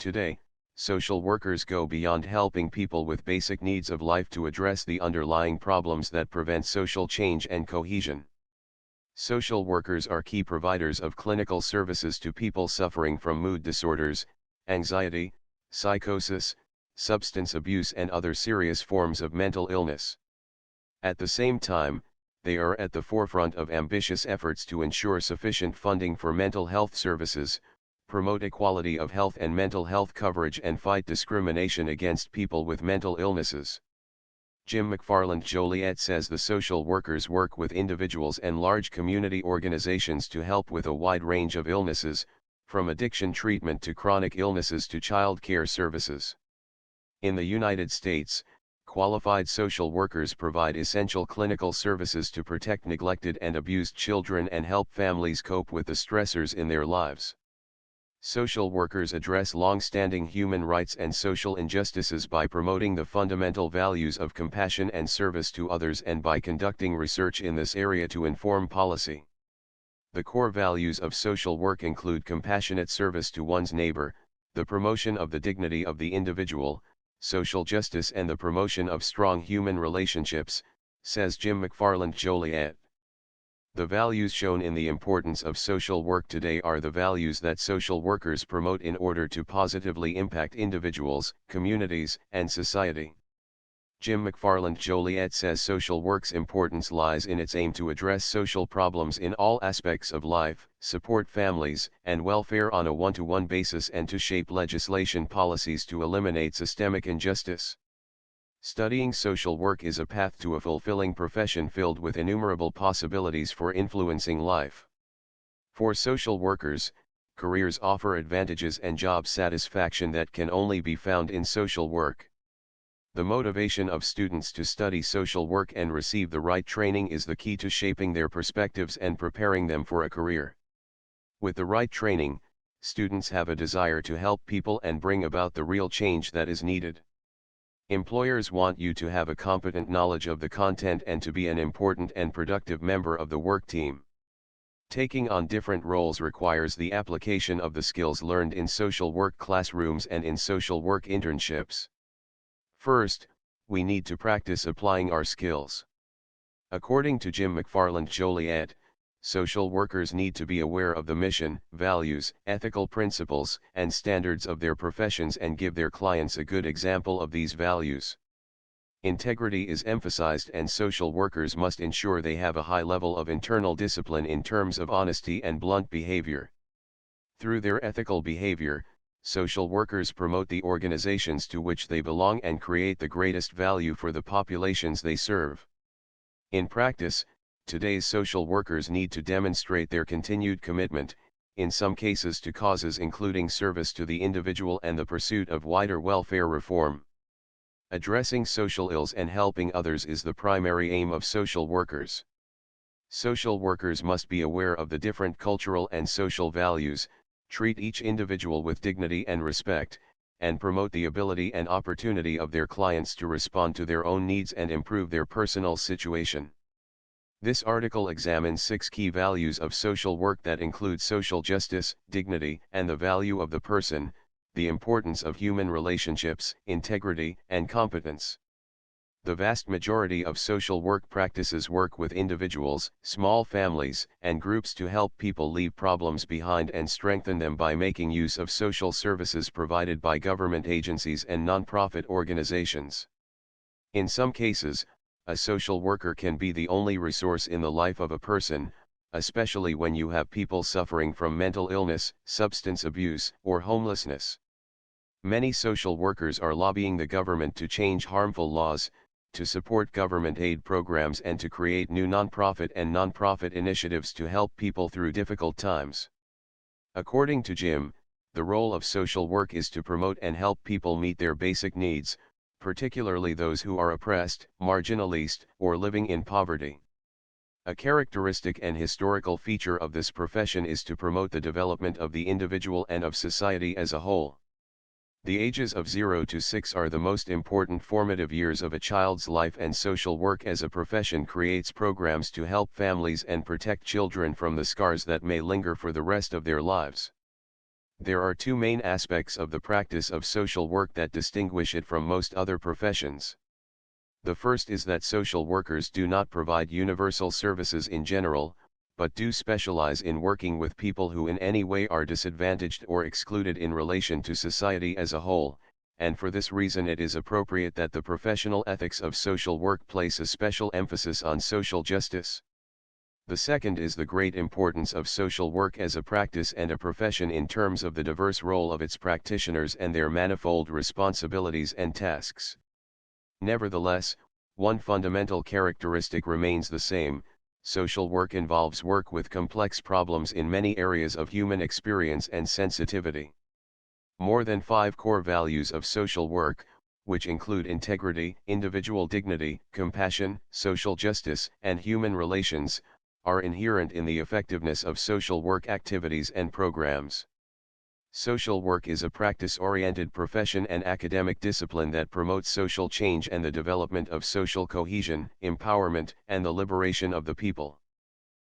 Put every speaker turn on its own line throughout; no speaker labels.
Today, social workers go beyond helping people with basic needs of life to address the underlying problems that prevent social change and cohesion. Social workers are key providers of clinical services to people suffering from mood disorders, anxiety, psychosis, substance abuse and other serious forms of mental illness. At the same time, they are at the forefront of ambitious efforts to ensure sufficient funding for mental health services, promote equality of health and mental health coverage and fight discrimination against people with mental illnesses. Jim McFarland Joliet says the social workers work with individuals and large community organizations to help with a wide range of illnesses, from addiction treatment to chronic illnesses to child care services. In the United States, qualified social workers provide essential clinical services to protect neglected and abused children and help families cope with the stressors in their lives. Social workers address long-standing human rights and social injustices by promoting the fundamental values of compassion and service to others and by conducting research in this area to inform policy. The core values of social work include compassionate service to one's neighbor, the promotion of the dignity of the individual, social justice and the promotion of strong human relationships, says Jim McFarland Joliet. The values shown in the importance of social work today are the values that social workers promote in order to positively impact individuals, communities, and society. Jim McFarland Joliet says social work's importance lies in its aim to address social problems in all aspects of life, support families and welfare on a one-to-one basis and to shape legislation policies to eliminate systemic injustice. Studying social work is a path to a fulfilling profession filled with innumerable possibilities for influencing life. For social workers, careers offer advantages and job satisfaction that can only be found in social work. The motivation of students to study social work and receive the right training is the key to shaping their perspectives and preparing them for a career. With the right training, students have a desire to help people and bring about the real change that is needed. Employers want you to have a competent knowledge of the content and to be an important and productive member of the work team. Taking on different roles requires the application of the skills learned in social work classrooms and in social work internships. First, we need to practice applying our skills. According to Jim McFarland Joliet, social workers need to be aware of the mission, values, ethical principles, and standards of their professions and give their clients a good example of these values. Integrity is emphasized and social workers must ensure they have a high level of internal discipline in terms of honesty and blunt behavior. Through their ethical behavior, social workers promote the organizations to which they belong and create the greatest value for the populations they serve. In practice, today's social workers need to demonstrate their continued commitment, in some cases to causes including service to the individual and the pursuit of wider welfare reform. Addressing social ills and helping others is the primary aim of social workers. Social workers must be aware of the different cultural and social values, treat each individual with dignity and respect, and promote the ability and opportunity of their clients to respond to their own needs and improve their personal situation. This article examines 6 key values of social work that include social justice, dignity, and the value of the person, the importance of human relationships, integrity, and competence. The vast majority of social work practices work with individuals, small families, and groups to help people leave problems behind and strengthen them by making use of social services provided by government agencies and nonprofit organizations. In some cases, a social worker can be the only resource in the life of a person, especially when you have people suffering from mental illness, substance abuse, or homelessness. Many social workers are lobbying the government to change harmful laws, to support government aid programs and to create new nonprofit initiatives to help people through difficult times. According to Jim, the role of social work is to promote and help people meet their basic needs, particularly those who are oppressed, marginalized, or living in poverty. A characteristic and historical feature of this profession is to promote the development of the individual and of society as a whole. The ages of 0 to 6 are the most important formative years of a child's life, and social work as a profession creates programs to help families and protect children from the scars that may linger for the rest of their lives. There are two main aspects of the practice of social work that distinguish it from most other professions. The first is that social workers do not provide universal services in general, but do specialize in working with people who in any way are disadvantaged or excluded in relation to society as a whole, and for this reason it is appropriate that the professional ethics of social work place a special emphasis on social justice. The second is the great importance of social work as a practice and a profession in terms of the diverse role of its practitioners and their manifold responsibilities and tasks. Nevertheless, one fundamental characteristic remains the same: social work involves work with complex problems in many areas of human experience and sensitivity. More than 5 core values of social work, which include integrity, individual dignity, compassion, social justice, and human relations, are inherent in the effectiveness of social work activities and programs. Social work is a practice-oriented profession and academic discipline that promotes social change and the development of social cohesion, empowerment, and the liberation of the people.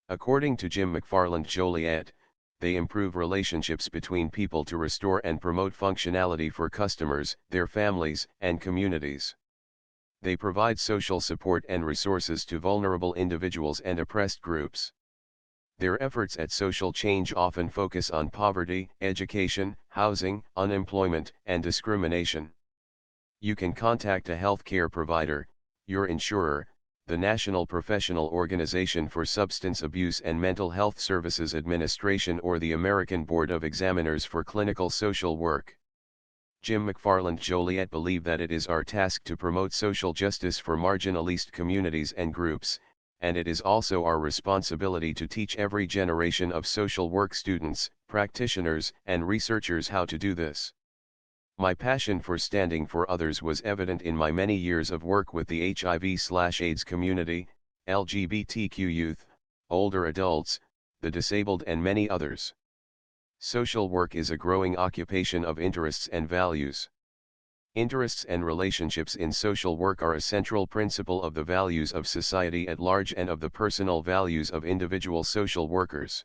According to McFarland Joliet, they improve relationships between people to restore and promote functionality for customers, their families, and communities. They provide social support and resources to vulnerable individuals and oppressed groups. Their efforts at social change often focus on poverty, education, housing, unemployment, and discrimination. You can contact a healthcare provider, your insurer, the National Professional Organization for Substance Abuse and Mental Health Services Administration, or the American Board of Examiners for Clinical Social Work. McFarland Joliet believe that it is our task to promote social justice for marginalized communities and groups, and it is also our responsibility to teach every generation of social work students, practitioners, and researchers how to do this. My passion for standing for others was evident in my many years of work with the HIV/AIDS community, LGBTQ youth, older adults, the disabled, and many others. Social work is a growing occupation of interests and values. Interests and relationships in social work are a central principle of the values of society at large and of the personal values of individual social workers.